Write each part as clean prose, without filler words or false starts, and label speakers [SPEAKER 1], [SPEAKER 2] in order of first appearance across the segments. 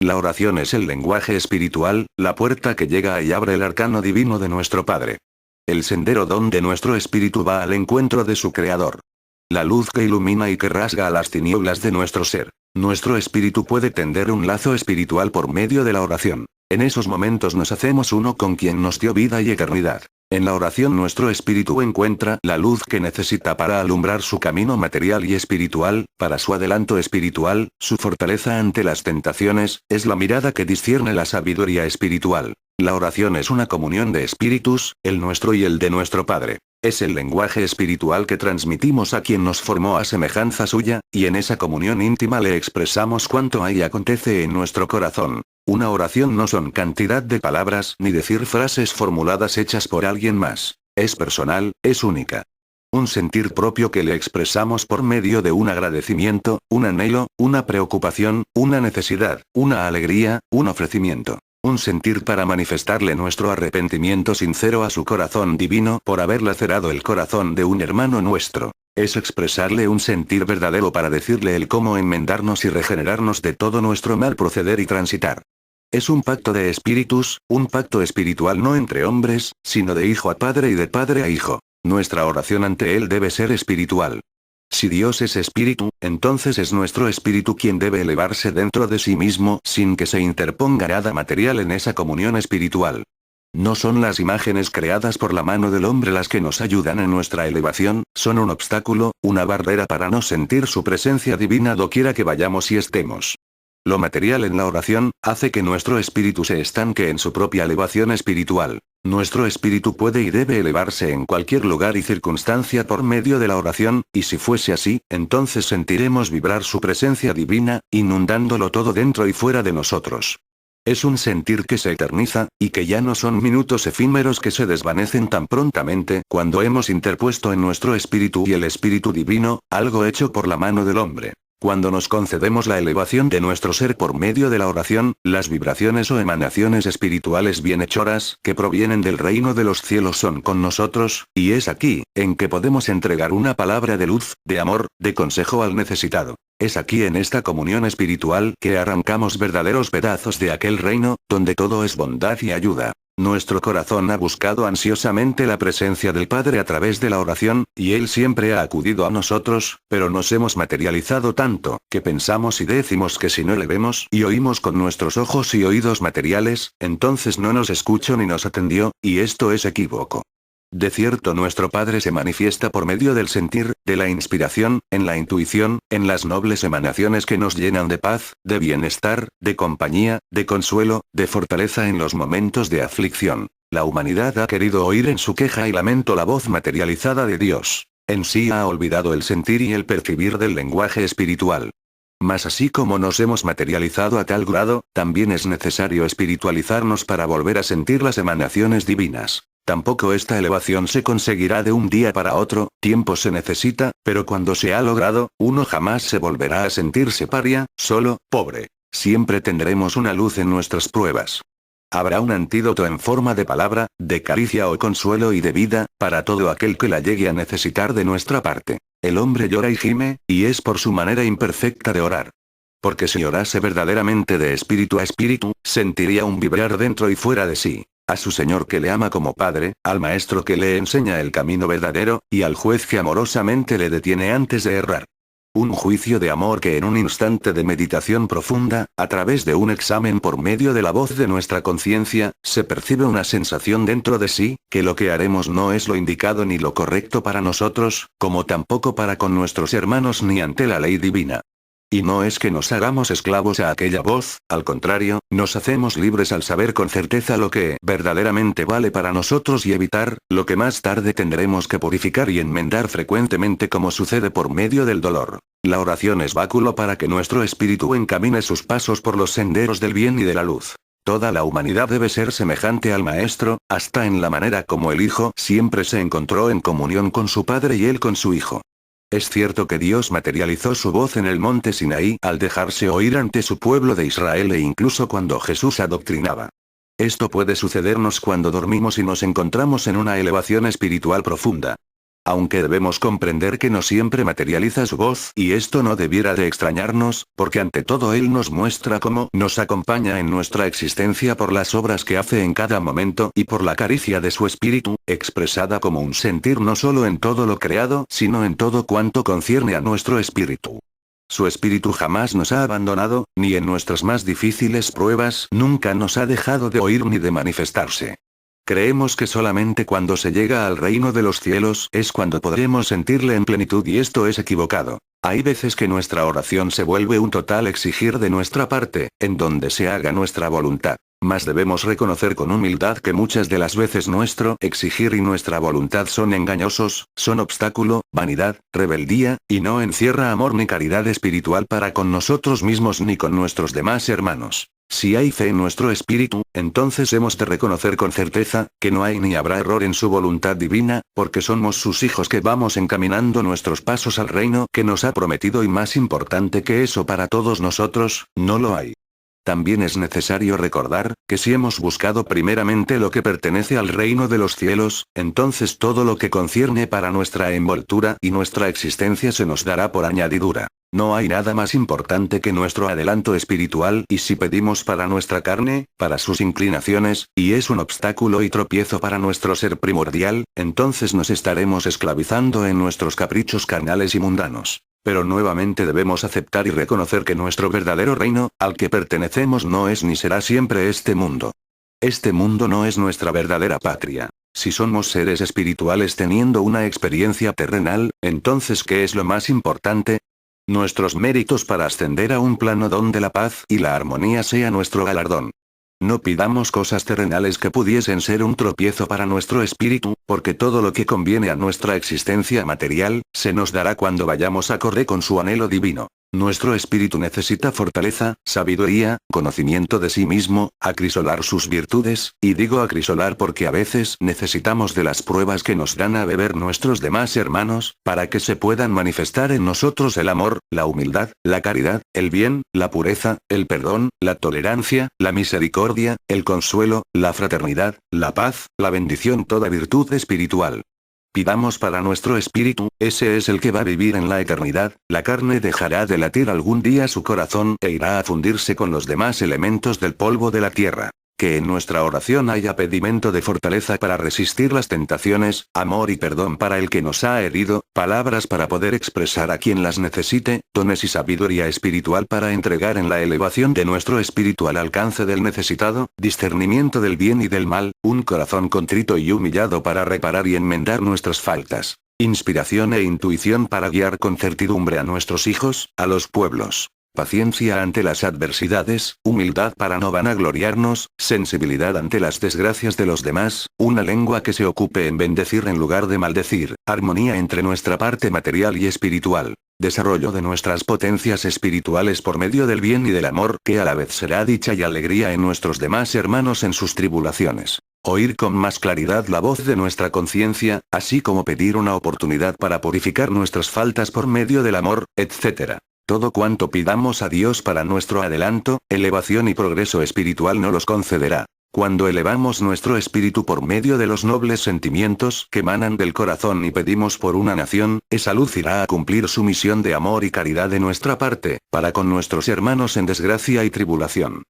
[SPEAKER 1] La oración es el lenguaje espiritual, la puerta que llega y abre el arcano divino de nuestro Padre. El sendero donde nuestro espíritu va al encuentro de su Creador. La luz que ilumina y que rasga a las tinieblas de nuestro ser. Nuestro espíritu puede tender un lazo espiritual por medio de la oración. En esos momentos nos hacemos uno con quien nos dio vida y eternidad. En la oración nuestro espíritu encuentra la luz que necesita para alumbrar su camino material y espiritual, para su adelanto espiritual, su fortaleza ante las tentaciones, es la mirada que discierne la sabiduría espiritual. La oración es una comunión de espíritus, el nuestro y el de nuestro Padre. Es el lenguaje espiritual que transmitimos a quien nos formó a semejanza suya, y en esa comunión íntima le expresamos cuanto hay y acontece en nuestro corazón. Una oración no son cantidad de palabras ni decir frases formuladas hechas por alguien más. Es personal, es única. Un sentir propio que le expresamos por medio de un agradecimiento, un anhelo, una preocupación, una necesidad, una alegría, un ofrecimiento. Un sentir para manifestarle nuestro arrepentimiento sincero a su corazón divino por haber lacerado el corazón de un hermano nuestro. Es expresarle un sentir verdadero para decirle el cómo enmendarnos y regenerarnos de todo nuestro mal proceder y transitar. Es un pacto de espíritus, un pacto espiritual no entre hombres, sino de hijo a padre y de padre a hijo. Nuestra oración ante él debe ser espiritual. Si Dios es espíritu, entonces es nuestro espíritu quien debe elevarse dentro de sí mismo sin que se interponga nada material en esa comunión espiritual. No son las imágenes creadas por la mano del hombre las que nos ayudan en nuestra elevación, son un obstáculo, una barrera para no sentir su presencia divina doquiera que vayamos y estemos. Lo material en la oración, hace que nuestro espíritu se estanque en su propia elevación espiritual. Nuestro espíritu puede y debe elevarse en cualquier lugar y circunstancia por medio de la oración, y si fuese así, entonces sentiremos vibrar su presencia divina, inundándolo todo dentro y fuera de nosotros. Es un sentir que se eterniza, y que ya no son minutos efímeros que se desvanecen tan prontamente cuando hemos interpuesto en nuestro espíritu y el espíritu divino, algo hecho por la mano del hombre. Cuando nos concedemos la elevación de nuestro ser por medio de la oración, las vibraciones o emanaciones espirituales bienhechoras que provienen del reino de los cielos son con nosotros, y es aquí, en que podemos entregar una palabra de luz, de amor, de consejo al necesitado. Es aquí en esta comunión espiritual que arrancamos verdaderos pedazos de aquel reino, donde todo es bondad y ayuda. Nuestro corazón ha buscado ansiosamente la presencia del Padre a través de la oración, y Él siempre ha acudido a nosotros, pero nos hemos materializado tanto, que pensamos y decimos que si no le vemos y oímos con nuestros ojos y oídos materiales, entonces no nos escuchó ni nos atendió, y esto es equívoco. De cierto nuestro Padre se manifiesta por medio del sentir, de la inspiración, en la intuición, en las nobles emanaciones que nos llenan de paz, de bienestar, de compañía, de consuelo, de fortaleza en los momentos de aflicción. La humanidad ha querido oír en su queja y lamento la voz materializada de Dios. En sí ha olvidado el sentir y el percibir del lenguaje espiritual. Mas así como nos hemos materializado a tal grado, también es necesario espiritualizarnos para volver a sentir las emanaciones divinas. Tampoco esta elevación se conseguirá de un día para otro, tiempo se necesita, pero cuando se ha logrado, uno jamás se volverá a sentirse paria, solo, pobre. Siempre tendremos una luz en nuestras pruebas. Habrá un antídoto en forma de palabra, de caricia o consuelo y de vida, para todo aquel que la llegue a necesitar de nuestra parte. El hombre llora y gime, y es por su manera imperfecta de orar. Porque si orase verdaderamente de espíritu a espíritu, sentiría un vibrar dentro y fuera de sí. A su Señor que le ama como Padre, al Maestro que le enseña el camino verdadero, y al juez que amorosamente le detiene antes de errar. Un juicio de amor que en un instante de meditación profunda, a través de un examen por medio de la voz de nuestra conciencia, se percibe una sensación dentro de sí, que lo que haremos no es lo indicado ni lo correcto para nosotros, como tampoco para con nuestros hermanos ni ante la ley divina. Y no es que nos hagamos esclavos a aquella voz, al contrario, nos hacemos libres al saber con certeza lo que verdaderamente vale para nosotros y evitar, lo que más tarde tendremos que purificar y enmendar frecuentemente como sucede por medio del dolor. La oración es báculo para que nuestro espíritu encamine sus pasos por los senderos del bien y de la luz. Toda la humanidad debe ser semejante al Maestro, hasta en la manera como el Hijo siempre se encontró en comunión con su Padre y él con su Hijo. Es cierto que Dios materializó su voz en el monte Sinaí al dejarse oír ante su pueblo de Israel e incluso cuando Jesús adoctrinaba. Esto puede sucedernos cuando dormimos y nos encontramos en una elevación espiritual profunda. Aunque debemos comprender que no siempre materializa su voz y esto no debiera de extrañarnos, porque ante todo Él nos muestra cómo nos acompaña en nuestra existencia por las obras que hace en cada momento y por la caricia de su espíritu, expresada como un sentir no solo en todo lo creado sino en todo cuanto concierne a nuestro espíritu. Su espíritu jamás nos ha abandonado, ni en nuestras más difíciles pruebas nunca nos ha dejado de oír ni de manifestarse. Creemos que solamente cuando se llega al reino de los cielos es cuando podremos sentirle en plenitud y esto es equivocado. Hay veces que nuestra oración se vuelve un total exigir de nuestra parte, en donde se haga nuestra voluntad. Mas debemos reconocer con humildad que muchas de las veces nuestro exigir y nuestra voluntad son engañosos, son obstáculo, vanidad, rebeldía, y no encierra amor ni caridad espiritual para con nosotros mismos ni con nuestros demás hermanos. Si hay fe en nuestro espíritu, entonces hemos de reconocer con certeza, que no hay ni habrá error en su voluntad divina, porque somos sus hijos que vamos encaminando nuestros pasos al reino que nos ha prometido y más importante que eso para todos nosotros, no lo hay. También es necesario recordar, que si hemos buscado primeramente lo que pertenece al reino de los cielos, entonces todo lo que concierne para nuestra envoltura y nuestra existencia se nos dará por añadidura. No hay nada más importante que nuestro adelanto espiritual y si pedimos para nuestra carne, para sus inclinaciones, y es un obstáculo y tropiezo para nuestro ser primordial, entonces nos estaremos esclavizando en nuestros caprichos carnales y mundanos. Pero nuevamente debemos aceptar y reconocer que nuestro verdadero reino, al que pertenecemos no es ni será siempre este mundo. Este mundo no es nuestra verdadera patria. Si somos seres espirituales teniendo una experiencia terrenal, entonces ¿qué es lo más importante? Nuestros méritos para ascender a un plano donde la paz y la armonía sea nuestro galardón. No pidamos cosas terrenales que pudiesen ser un tropiezo para nuestro espíritu, porque todo lo que conviene a nuestra existencia material, se nos dará cuando vayamos acorde con su anhelo divino. Nuestro espíritu necesita fortaleza, sabiduría, conocimiento de sí mismo, acrisolar sus virtudes, y digo acrisolar porque a veces necesitamos de las pruebas que nos dan a beber nuestros demás hermanos, para que se puedan manifestar en nosotros el amor, la humildad, la caridad, el bien, la pureza, el perdón, la tolerancia, la misericordia, el consuelo, la fraternidad, la paz, la bendición, toda virtud espiritual. Pidamos para nuestro espíritu, ese es el que va a vivir en la eternidad, la carne dejará de latir algún día su corazón e irá a fundirse con los demás elementos del polvo de la tierra. Que en nuestra oración haya pedimento de fortaleza para resistir las tentaciones, amor y perdón para el que nos ha herido, palabras para poder expresar a quien las necesite, dones y sabiduría espiritual para entregar en la elevación de nuestro espíritu al alcance del necesitado, discernimiento del bien y del mal, un corazón contrito y humillado para reparar y enmendar nuestras faltas, inspiración e intuición para guiar con certidumbre a nuestros hijos, a los pueblos. Paciencia ante las adversidades, humildad para no vanagloriarnos, sensibilidad ante las desgracias de los demás, una lengua que se ocupe en bendecir en lugar de maldecir, armonía entre nuestra parte material y espiritual, desarrollo de nuestras potencias espirituales por medio del bien y del amor, que a la vez será dicha y alegría en nuestros demás hermanos en sus tribulaciones. Oír con más claridad la voz de nuestra conciencia, así como pedir una oportunidad para purificar nuestras faltas por medio del amor, etc. Todo cuanto pidamos a Dios para nuestro adelanto, elevación y progreso espiritual nos los concederá. Cuando elevamos nuestro espíritu por medio de los nobles sentimientos que emanan del corazón y pedimos por una nación, esa luz irá a cumplir su misión de amor y caridad de nuestra parte, para con nuestros hermanos en desgracia y tribulación.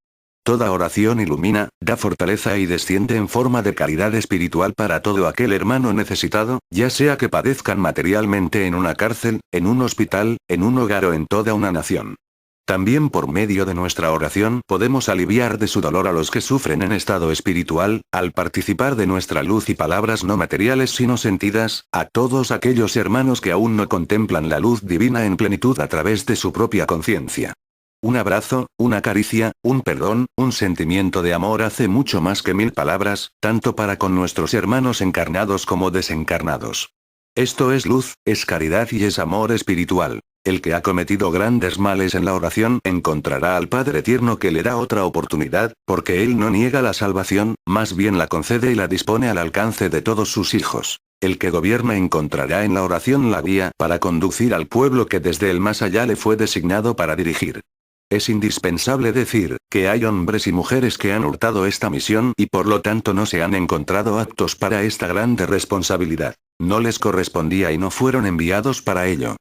[SPEAKER 1] Toda oración ilumina, da fortaleza y desciende en forma de caridad espiritual para todo aquel hermano necesitado, ya sea que padezcan materialmente en una cárcel, en un hospital, en un hogar o en toda una nación. También por medio de nuestra oración podemos aliviar de su dolor a los que sufren en estado espiritual, al participar de nuestra luz y palabras no materiales sino sentidas, a todos aquellos hermanos que aún no contemplan la luz divina en plenitud a través de su propia conciencia. Un abrazo, una caricia, un perdón, un sentimiento de amor hace mucho más que 1000 palabras, tanto para con nuestros hermanos encarnados como desencarnados. Esto es luz, es caridad y es amor espiritual. El que ha cometido grandes males en la oración encontrará al Padre Tierno que le da otra oportunidad, porque Él no niega la salvación, más bien la concede y la dispone al alcance de todos sus hijos. El que gobierna encontrará en la oración la vía para conducir al pueblo que desde el más allá le fue designado para dirigir. Es indispensable decir, que hay hombres y mujeres que han hurtado esta misión y por lo tanto no se han encontrado aptos para esta grande responsabilidad. No les correspondía y no fueron enviados para ello.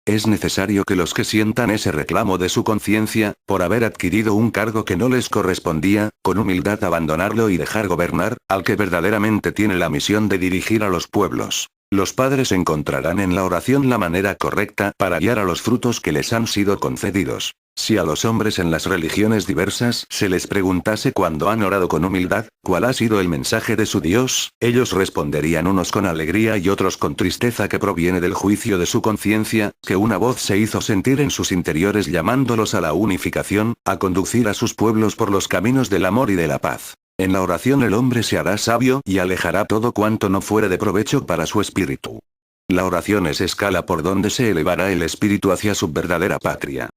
[SPEAKER 1] Es necesario que los que sientan ese reclamo de su conciencia, por haber adquirido un cargo que no les correspondía, con humildad abandonarlo y dejar gobernar, al que verdaderamente tiene la misión de dirigir a los pueblos. Los padres encontrarán en la oración la manera correcta para guiar a los frutos que les han sido concedidos. Si a los hombres en las religiones diversas se les preguntase cuando han orado con humildad, cuál ha sido el mensaje de su Dios, ellos responderían unos con alegría y otros con tristeza que proviene del juicio de su conciencia, que una voz se hizo sentir en sus interiores llamándolos a la unificación, a conducir a sus pueblos por los caminos del amor y de la paz. En la oración el hombre se hará sabio y alejará todo cuanto no fuere de provecho para su espíritu. La oración es escala por donde se elevará el espíritu hacia su verdadera patria.